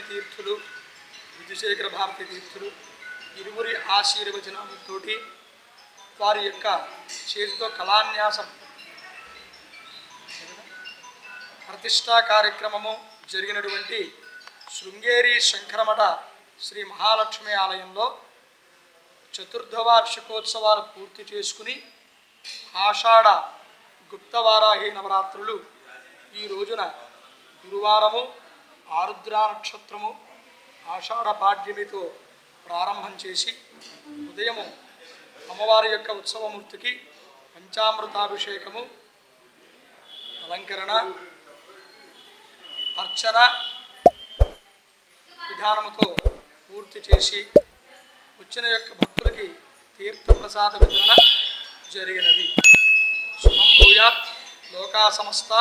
తీర్థులు విజయశేఖర భారతి తీర్థులు ఇరువురి ఆశీర్వచనంతో వారి యొక్క చేతితో కళాన్యాసం ప్రతిష్టా కార్యక్రమము జరిగినటువంటి శృంగేరి శంకరమఠ శ్రీ మహాలక్ష్మి ఆలయంలో చతుర్థ వార్షికోత్సవాలు పూర్తి చేసుకుని ఆషాఢ గుప్తవారాహి నవరాత్రులు ఈ రోజున గురువారము ఆరుద్రా నక్షత్రము ఆషాఢ పాడ్యమితో ప్రారంభం చేసి ఉదయము అమ్మవారి యొక్క ఉత్సవమూర్తికి పంచామృతాభిషేకము అలంకరణ అర్చన విధానముతో పూర్తి చేసి వచ్చిన యొక్క భక్తులకి తీర్థప్రసాద వితరణ జరిగినది. శుభం భూయాత్, లోకా సమస్త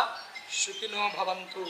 సుఖినో భవంతు.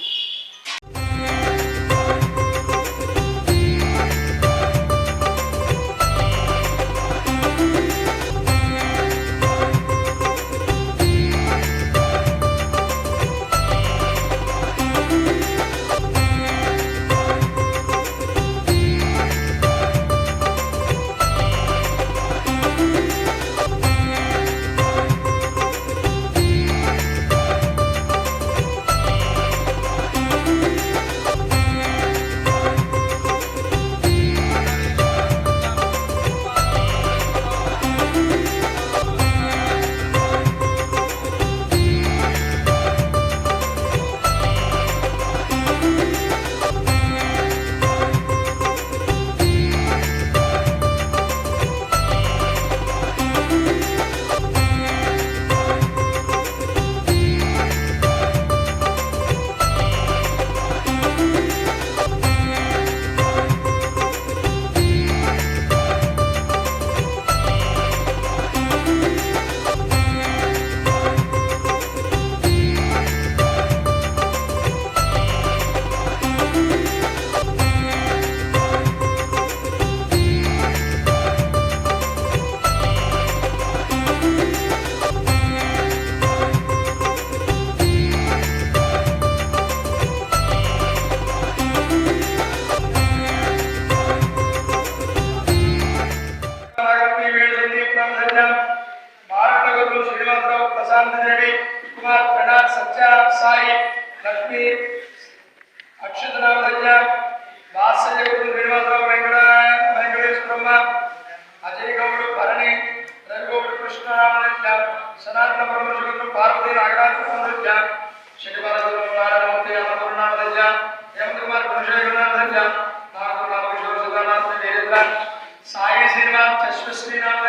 సాయి శ్రీనివాస్ అశ్వశ్రీనామ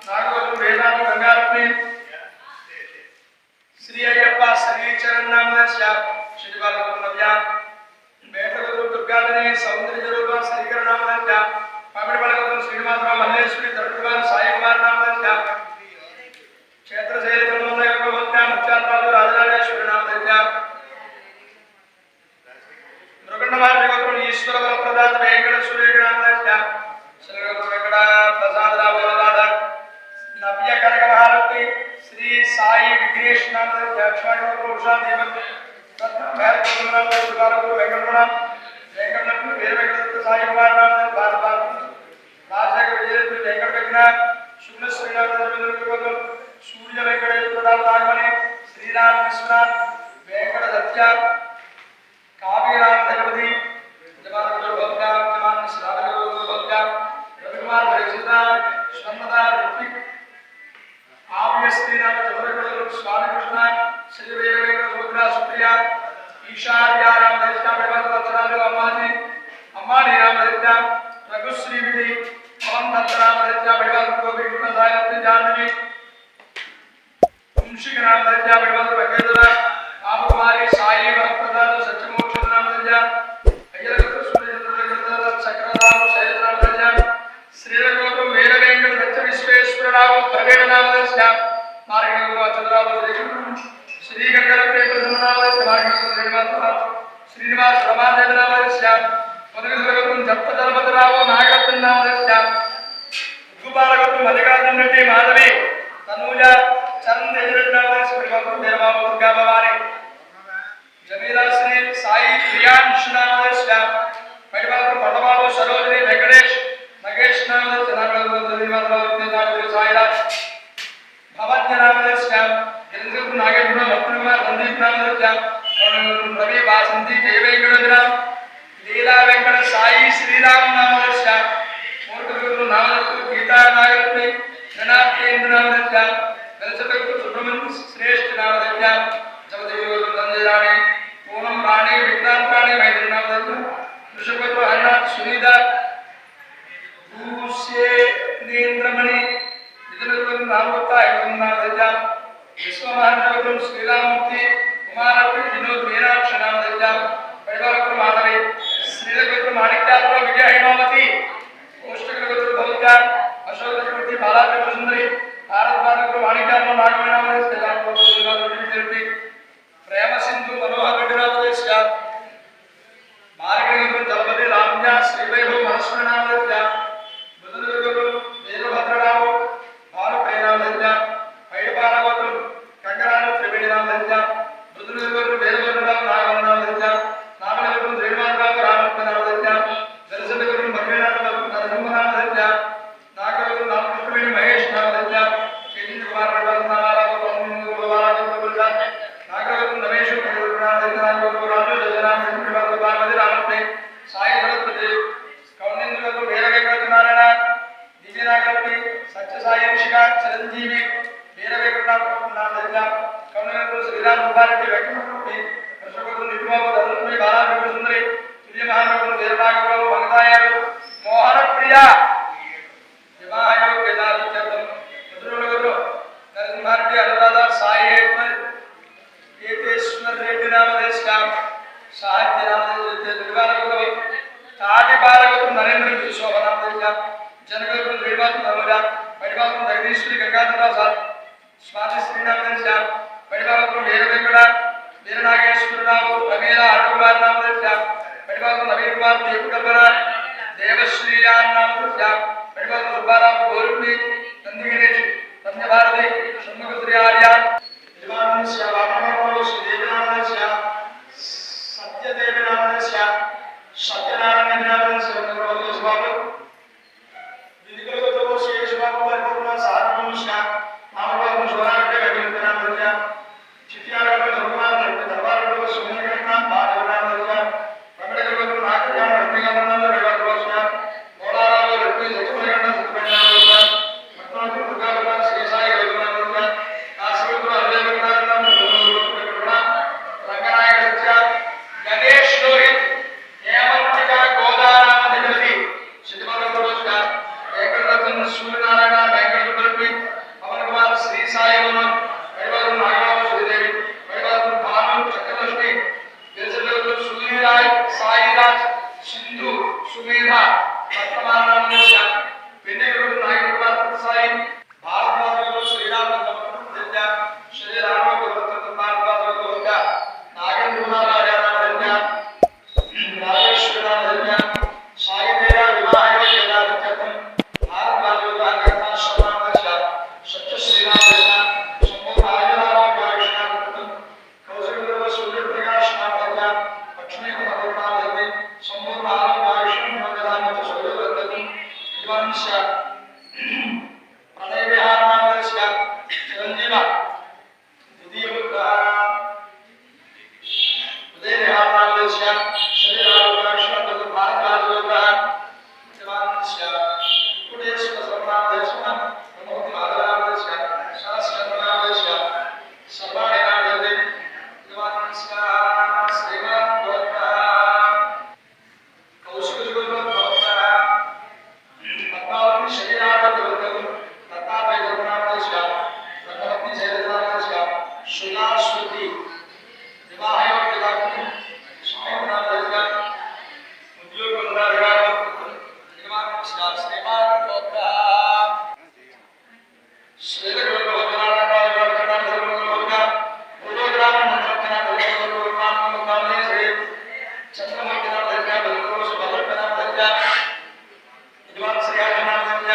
నాగవరం వేదాంత గంగారత్ని శ్రీ అయ్యప్ప శ్రీచరణ్ నామ శ్రీబాలకుల నవ్య మేటగలు దుర్గాదని సౌందర్య రూప శ్రీకర నామ పమిడి బలగం శ్రీనివాసరావు మల్లేశ్వరి దర్శకుమార్ సాయి కుమార్ నామ క్షేత్రశైలి ముత్యాలరాజు రాజరాజేశ్వరి నామ మృగండమార్గం ఈశ్వర ప్రదాత వెంకటేశ్వరి నామ వెంకట ప్రసాద రామనాథ నవ్య కనక మహారతి శ్రీ సాయి విఘ్నేష్ నామ ఉషా దేవన్ వెంకటరమణ వెంకటరత్న వీర వెంకట సాయి కుమార్ నామ భారత రాజశేఖర విజయశ్రీ వెంకట విఘ్న శుభ్ర శ్రీనాథ సూర్య వెంకటేశ్వర నాగమణి శ్రీరామ్ విశ్వనాథ్ వెంకట సత్య కావ్యరామ జగపతి రవికుమార్ స్వర్ణదా ఋత్విక్ ఆవ్యశ్రీనాథ చంద్రగడు స్వామి కృష్ణ శ్రీ వీర వెంకట సుభద్ర సుప్రియ ఈశార్యారామ దైత్యాభిమాన అమ్మాజీ అమ్మాని రామ దైత్య రఘుశ్రీ విధి పవన్ దత్తరామ దైత్యాభిమాన గోపి కృష్ణ సాయి జాహ్నవి వంశిక నామ దైత్యాభిమాన వెంకటేశ్వర రామకుమారి సాయి వరప్రదాత సత్యమోక్ష నామ దైత్య అయ్యల సూర్య చక్రరామ శైలరామ దైత్య శ్రీరగోపం వీర వెంకట దత్త విశ్వేశ్వరరావు ప్రవేణ నామ దైత్య మార్గంలో చంద్రరావు శ్రీగంగల శ్రీనివాస్ రమాదేవి నామ దైత్య మొదటి జప్త జలపతిరావు నాగరత్న నామ దైత్య ఉగ్గుపాలగొట్టు మల్లికార్జున రెడ్డి మాధవి తనూజ చరణ్ ఎదురెడ్డి నామ దైత్య వీరబాబు దుర్గా భవాని జమీలా శ్రీ సాయి ప్రియాంశ్ నామ దైత్య పైబాబు పటబాబు సరోజిని వెంకటేష్ నగేష్ నామ దైత్య సాయిరాజ్ భవన్య నామ దైత్య గిరిజు నాగేశ్వర లక్ష్మణకుమార్ సందీప్ నామ దైత్య రవి వాసంతి జయ వెంకటేశ్వర లీలా వెంకట సాయి శ్రీరామ్ నామ దైత్య మూర్తి నామ దైత్య గీతా నాగరత్ని గణాకేంద్ర నామ దైత్య వెలసకు సుబ్రహ్మణ్య శ్రేష్ఠ నామ దైత్య జగదేవి సంజయ్ రాణి పూనం రాణి విక్రాంత్ రాణి మైత్రి నామ దైత్య వృషభత్వ అన్నాథ్ సునీత భూషేంద్రమణి విజయనగరం నామవత్త ఐదు నామ దైత్య విశ్వమహానగరం శ్రీరామూర్తి కుమారపతి వినోద్ మీనాక్ష నామ దైత్య పరివారకుడు మాధవి శ్రీరగోత్ర మాణిక్యాలరావు విజయ హైమావతి కోష్టకరగోత్ర భౌత్య అశోక చక్రవర్తి బాలాచంద్ర సుందరి భారతమాతకు మాణిక్యాలరావు నాగమణి నామ దైత్య ప్రేమ సింధు మనోహర్ రెడ్డి నామ దైత్య మార్గం దళపతి రామ్య శ్రీవైభవ్ మనస్వి నామ దైత్య బుధనగరు వీరభద్రరావు భానుప్రియ నామ దైత్య పైడిపాలగోత్రం కంగరాను త్రివేణి నామ దైత్య బుధనగరు వీరభద్రరావు నాగమణి నామ దైత్య నామనగరం శ్రీనివాసరావు రామకృష్ణ నామ దైత్య దర్శనగరం మధ్యనాథ నరసింహ నామ దైత్య నాగరం నామకృష్ణవేణి మహేష్ నామ దైత్య కేజీ కుమార్ నాగరం నవేష్ సాయి సరస్వతి కౌండిన్యులకు వీర వెంకట నారాయణ దివ్యనాగరపతి సత్యసాయి ఋషిక చిరంజీవి వీర వెంకట కౌండిన్యులకు శ్రీరామ్ సుబ్బారెడ్డి వెంకటరెడ్డి కృష్ణగోత్రం నిత్యబాబు ధనుష్మి బాలాజీ సుందరి తుల్య మహానగరం వీరనాగరావు వంగతాయారు మోహన ప్రియ వివాహయోగ వేదాంతం ముద్రులగరు నరసింహారెడ్డి అనురాధ సాయి ఏతేశ్వర్ రెడ్డి నామ దైత్య సాహిత్య నామ దైత్య దుర్గానగరం తాటి బాలగోత్రం నరేంద్ర శోభ నామ దైత్య జనగోత్రం శ్రీనివాసం నవజ పడిబాగం జగదీశ్వరి గంగాధరరావు సార్ స్వాతి శ్రీనామ దైత్య పడిబాగం వీర వెంకట వీరనాగేశ్వరరావు రమేల అరుణకుమార్ నామ దైత్య పడిబాగం నవీన్ కుమార్ దేవకల్పన దేవశ్రీయాన్ నామ దైత్య పడిబాగం సుబ్బారావు గోరుడి నందిగణేష్ రమ్యభారతి షణ్ముఖ శ్రీ ఆర్య సత్యదేవి నామ సత్యనారాయణ నామ విధికలు శేషబాబు పరిపూర్ణ సాధన నామబాబు శివరారెడ్డి వెంకట నామ చిత్యాల సుకుమార్ దర్బారు సుమకృష్ణ మాధవ నామ వెంకటగరు నాగరాజు రత్నిగంధ వెంకటరోష కోలారావు రత్ని సత్యమగండ సత్యమైన మట్నాథు దుర్గాభరణ శ్రీ సాయి గౌరవ కాశీపుర అజయ వెంకటనామ రంగనాయక సత్య గణేష్ లోహిత్ హేమంతిక సుమేధ వర్తమానామస్య వినయగురు నాయకుడు సాయి భారతవాసులు శ్రీరామ దంపతుల శ్రీ రామగురు భారతవాసులుగా నాగేంద్ర మహారాజా ధన్య రాజేశ్వర ధన్య సాయి దేవ వివాహ యదార్థం భారతవాసులు అంగత శ్రవణమస్య సత్య శ్రీరామ ధన్య సంపూర్ణ ఆయురామ భాషార్థం కౌశల సూర్య ప్రకాశ ధన్య లక్ష్మీ భగవతా ధన్య సంపూర్ణ ఆయురామ భాషార్థం సౌరవర్ధనం విద్వాంశ ప్రణయ విహారనామస్య చిరంజీవ ద్వితీయ ఉదయ విహారనామస్య శ్రీరామకృష్ణ భారతరాజుగా విద్వాంశ కుడేశ్వర సర్వనామస్య ప్రమోది మాధవనామస్య శాస్త్రనామస్య సర్వాణి నామదే విద్వాంశ శ్రీమాన్ భవత కౌశిక జగద్గురు భవత పద్మావతి శరీరావతి దత్తాపై జగన్నాథస్య భగవతి జయదేవస్య శిలాశ్రుతి వివాహయోగ్యదాకు స్వామినాథస్య ఉద్యోగందారుగా నిర్మాణస్య శ్రీమాన్ గోత్ర శ్రీలగురు భగవనారాయణ గురుగ్రామ మంత్రకనాథ శ్రీ చంద్రమూర్తినాథ బలకోశ బలకనాథ విద్వాన్ శ్రీనాథ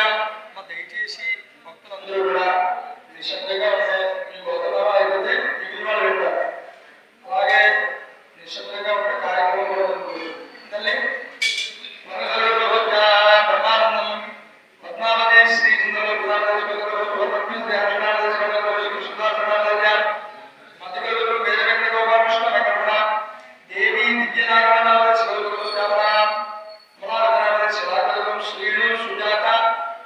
దయచేసి భక్తులందరూ కూడా నిశ్శబ్దంగా ఉంటే మీ బోధన అయిపోతే మిగిలిన వాళ్ళు వింటారు. అలాగే నిశ్శబ్దంగా ఉండే కార్యక్రమం కూడా ఉంటుంది. తల్లి బ్రహ్మానందం పద్మావతి శ్రీ మధ్యగురు వేద వెంకట గోపాలకృష్ణ వెంకటరమణ దేవి దివ్యనారాయణ శ్రీను సుజాత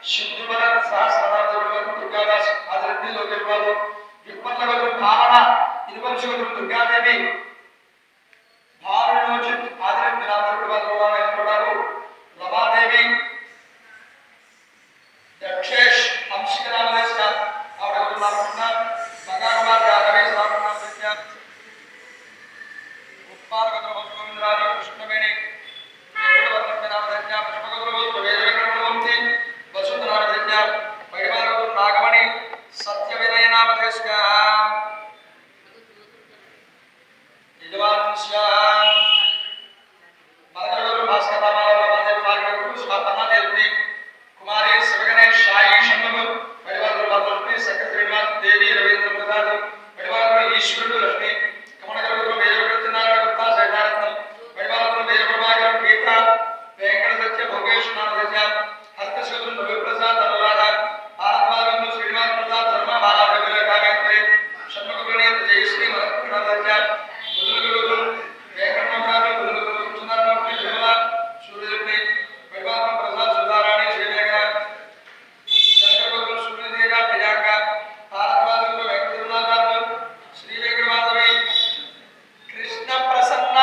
సిద్ధువర సహస్రనాథుడు దుర్గాదాస్ ఆదిరెడ్డి లోకేశ్వరు విప్పన్నగరు భావన ఇరువంశగరు దుర్గాదేవి భారలోచిత్ ఆదిరెడ్డి నాథుడు భగవాను రమాదేవి దక్షేష్ అంశికనామదేశ ఆవిడ బంగారమార్ రవి సామనాథ ఉత్పాదకృష్ణ గోవిందరాజు కృష్ణవేణి నాగమణి సత్య వినయనామధేశ మరగడు భాస్కర రామాదేవి కుమారి శివగణేష్ సాయి షణ్ముఖు పరివారు సత్య శ్రీనివాస్ దేవి రవీంద్ర ప్రసాద్ పరివారు ఈశ్వరుడు లక్ష్మి కమనగరు వేదనారాయణ గుప్తా శైలారత్నం పరివారు వేదప్రభాకర్ గీత వెంకట సత్య భోగేష్ నామధేశ హస్తశుద్ధులు రవిప్రసాద్ అనురాధ భారతవాదంలో శ్రీనివాస్ ప్రసాద్ శర్మ బాలాభ్యుల కావ్యంత్రి షణ్ముఖప్రణీత జయశ్రీ మహత్వనాథ గురుగురు వెంకటనాథరాజు గురుగురు సుందరమూర్తి విమల సూర్యదేవి పరివారం ప్రసాద్ సుధారాణి శ్రీవేగ చంద్రగురు సూర్యదేవ ప్రజాక భారతవాదంలో వెంకటనాథరాజు శ్రీవేంకటమాధవి కృష్ణ ప్రసన్న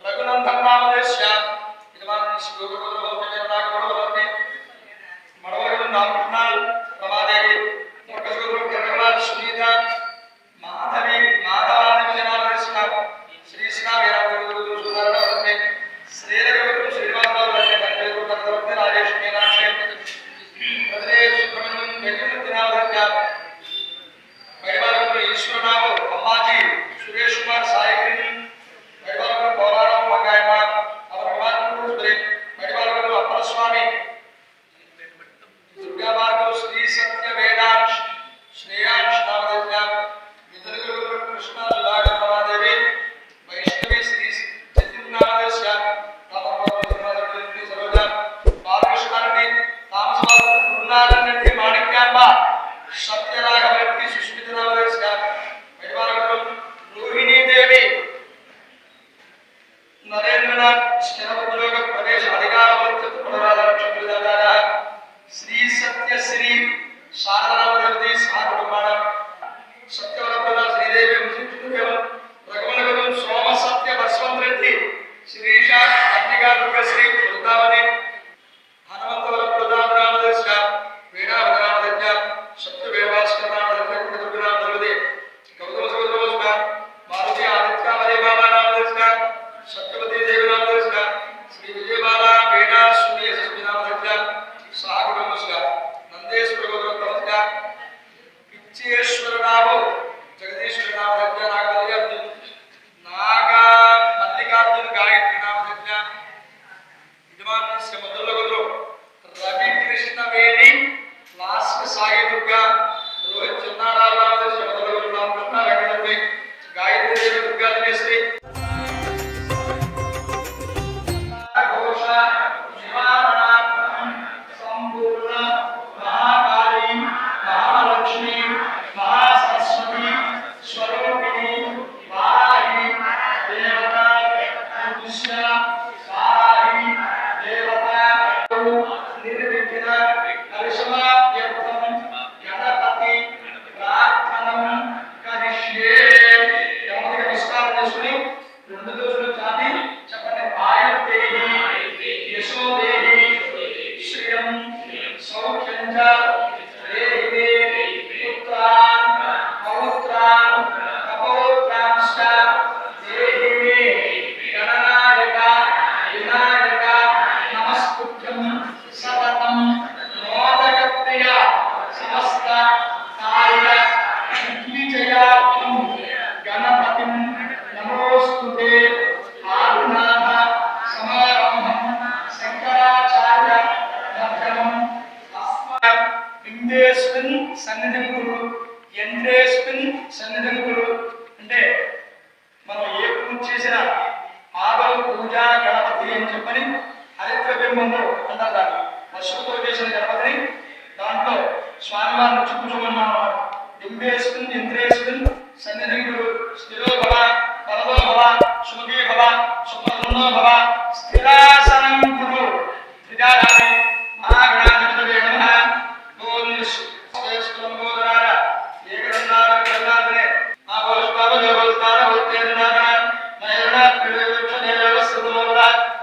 రఘునందన్ నామదేశ మడవగడు నామకృష్ణ రమాదేవి సునీత మాధవి మాధవాదినామదేశ శ్రీ శ్రీనారాయణ శ్రీరఘు శ్రీనివాసరావు రాజేష్ మీనాక్షి సుబ్రహ్మణ్యం వెంకటనాథ పరివారంలో ఈశ్వరరావు అమ్మాజీ సురేష్ కుమార్ సాయి పరివారంలో పోలారావు వంగాయమ్మ పరివారంలో అప్పలస్వామి దుర్గా భార్గవ్ శ్రీ సత్య వేదాంశ్ శ్రేయాంశ్ నామదేశ మిత్రులు కృష్ణ సుధాకర్ రమాదేవి వైష్ణవి శ్రీ చతుర్నామదేశ సరోజ బాలకృష్ణారెడ్డి తామసవాద గురునారాయణ రెడ్డి మాణిక్యాంబ సత్యరాఘవరెడ్డి సుష్మిత నామదేశ పరివారంలో రోహిణీ దేవి నరేంద్రనాథ్ స్థిర ఉద్యోగ ప్రదేశ అధికార పునరాధార శ్రీ సత్య శ్రీ శారదాదేవి సాకుమార సత్యవరప్రద శ్రీదేవి రఘువనగరం సోమ సత్య బస్వంత్ రెడ్డి శిరీష అగ్నిగా దుర్గశ్రీ వృందావతి హనుమంతవర ప్రధాన రామదేశ వీణావరామదజ్ఞ సత్య వీరభాస్కర రామదజ్ఞ దుర్గరామదేవి గౌతమ సగోత్ర మారుతి ఆదిత్య హరి బాబా రామదేశ సత్యవతి దేవి రామదేశ శ్రీ అని చెప్పని హరిద్రబింబము అంటారు. దాన్ని పశువుతో చేసిన గణపతిని దాంట్లో స్వామివారిని చూపుకోమన్నమాట. బింబేస్మిన్ ఇంద్రేస్మిన్ సన్నిధింగుడు స్థిరో భవ పరదో భవ సుఖీ భవ సుఖో భవ స్థిరాసనం కురు త్రిజారామి మహాగణాధిపతయే నమః. ఓం శ్రీస్తంభోదరాయ ఏకదండార ప్రహ్లాదనే ఆభోష్పావ దేవోస్తార హోత్తేనార నయన ప్రియుక్షదేవ సర్వోద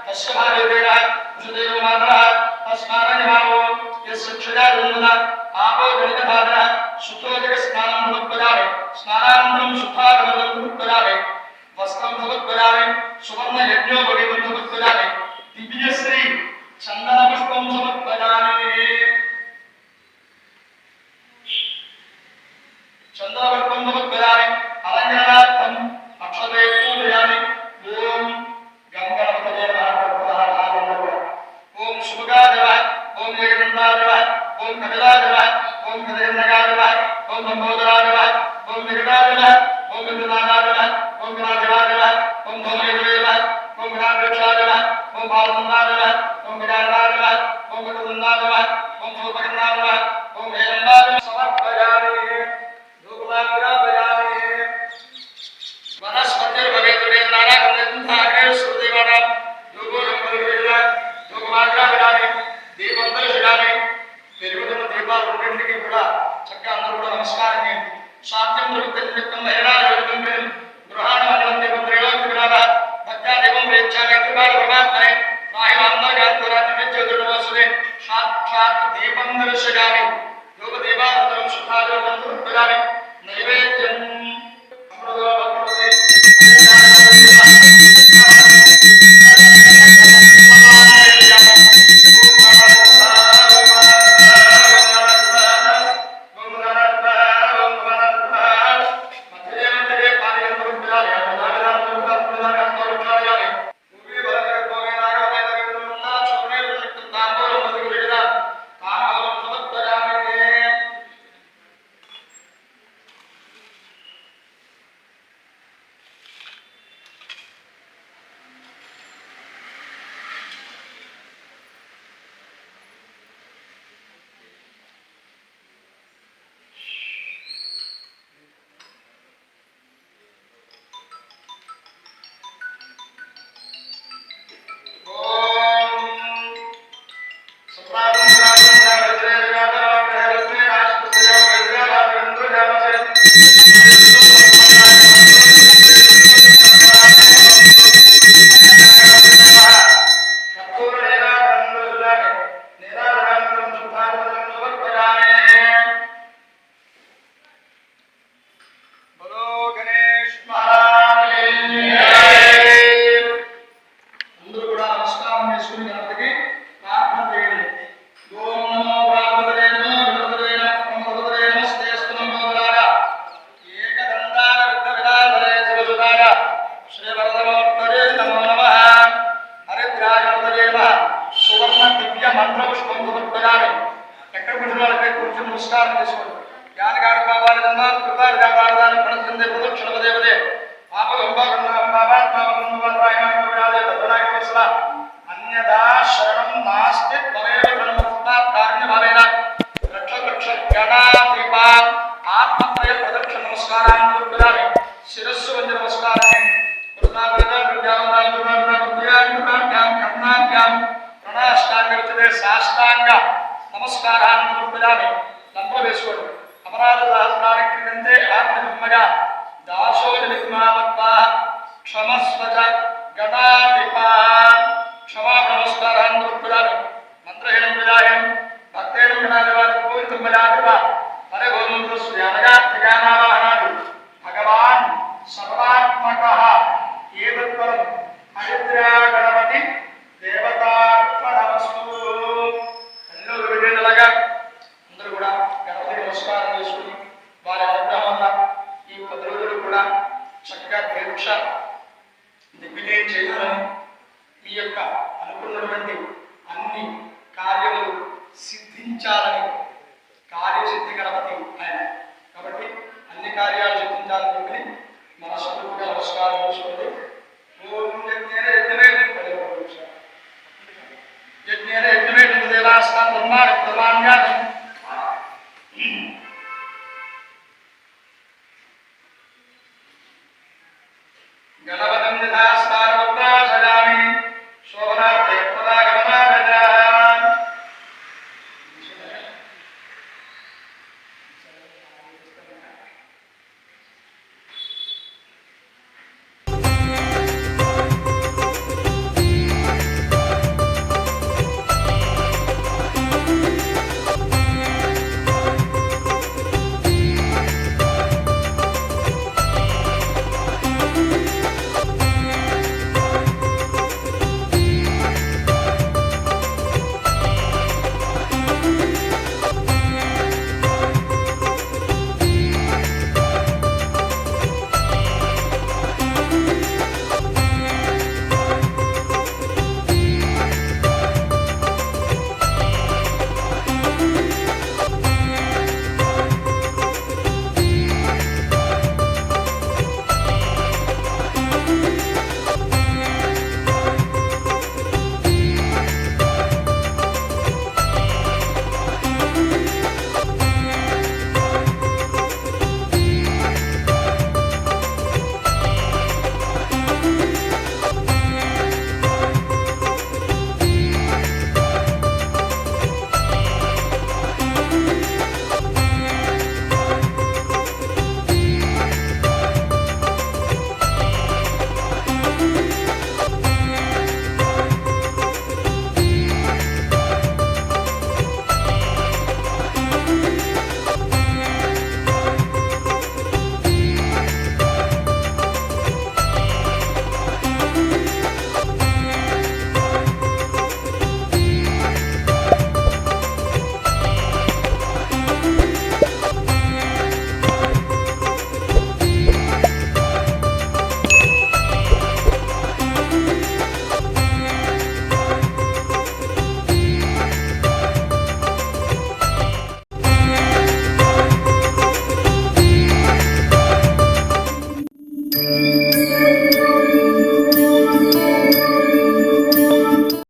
తస్య భావేన ఉషదేవ మాతర తస్మారణ్యమావో యస్య క్షయారున్మద ఆపో గణితధార శుద్ధోదక స్నానం భవత్పదామి స్నానానంతరం శుద్ధాగమనం భవత్పదామి వస్త్రం భవత్పదామి సువర్ణ యజ్ఞో భవితం భవత్పదామి దివ్యశ్రీ చందన పుష్పం సమర్పయామి. చందన పుష్పం సమర్పయామి. అలంకరణార్థం అక్షతే పూజయామి. ఓం గంగణపతయే నమః. ఓం శుభగాదేవ ఓం ఏకదండాదేవ ఓం కపిలాదేవ ఓం కదయన్నగాదేవ ఓం లంబోదరాదేవ ఓం వికటాదేవ ఓం వికటాదేవ ఓం వినాదేవాదేవ ఓం ధూమకేతుదేవ ఓం వినాదేక్షాదేవ ఓం బాలచంద్రాదేవ ఓం విరాటాదేవ ఓం వికటదండాదేవ ఓం శూర్పకర్ణాదేవ ఓం హేరంబాదేవ సమర్పయామి. ధూపమాగ్రాపయామి. వనస్పతిర్భవేతుడేంద్రాణ గంధేంద్రాగ్రే సుదేవాన ధూపోరం పరివేద ధూపమాగ్రాపయామి. దీపం దర్శయామి. పెరుగుతున్న దీపాలు రెండింటికి కూడా చక్కగా అందరూ కూడా నమస్కారం చేయండి. సాధ్యం దొరికితే నిమిత్తం మహిళాయోగం గృహాణ మండలం దీపం త్రైలోక్యనాథ భక్త్యాదీపం వేచ్చామి కృపాల పరమాత్మనే రాహిమాందగాత్వరాజ్యవిద్యోదుర్వసుదే సాక్షాత్ దీపం దర్శయామి. యోగదీపానంతరం శుద్ధాయోగం సమర్పయామి. నైవేద్యం अन्यदा शरणं नास्ति त्वमेव ब्रह्मस्तात्कार्यभावेन रक्ष गणाधिपा आत्मत्रय प्रदक्षिण नमस्कारान् कुर्वयामि. शिरस्सु वंद्य नमस्कारान् कृतावेदा विद्यावदायुर्नामद्यायुर्नाभ्यां कर्णाभ्यां प्रणाष्टांगविते साष्टांग नमस्कारान् कुर्वयामि. లంబవేశ్వరుడు అపరాధ సహస్రానికి క్రిందే ఆత్మహిమగా దాసోజనిమావత్తా క్షమస్వచ గణాధిపా క్షమా నమస్కారాన్ కుర్వయామి. మంత్రహీనం విదాయం భక్తేన గణాధిపాది పూజితం విదాధిప పరగోమంత్ర శ్యామయాత్రికానావాహనాది భగవాన్ సర్వాత్మకః ఏతత్పరం హరిద్రా గణపతి దేవతార్పణమస్తు. అన్నోరు విజయనలగా అందరూ కూడా గణపతికి నమస్కారం చేసుకుని వారి అనుగ్రహం వల్ల ఈ 10 రోజులు కూడా చక్కగా దీక్ష దిగ్విజయం చేయాలని మీ యొక్క అనుకున్నటువంటి అన్ని కార్యములు సిద్ధించాలని కార్యసిద్ధి గణపతి ఆయన కాబట్టి అన్ని కార్యాలు సిద్ధించాలని చెప్పి మనస్ఫూర్తిగా నమస్కారం చేసుకోండి. ఓం ब्रह्माण्यं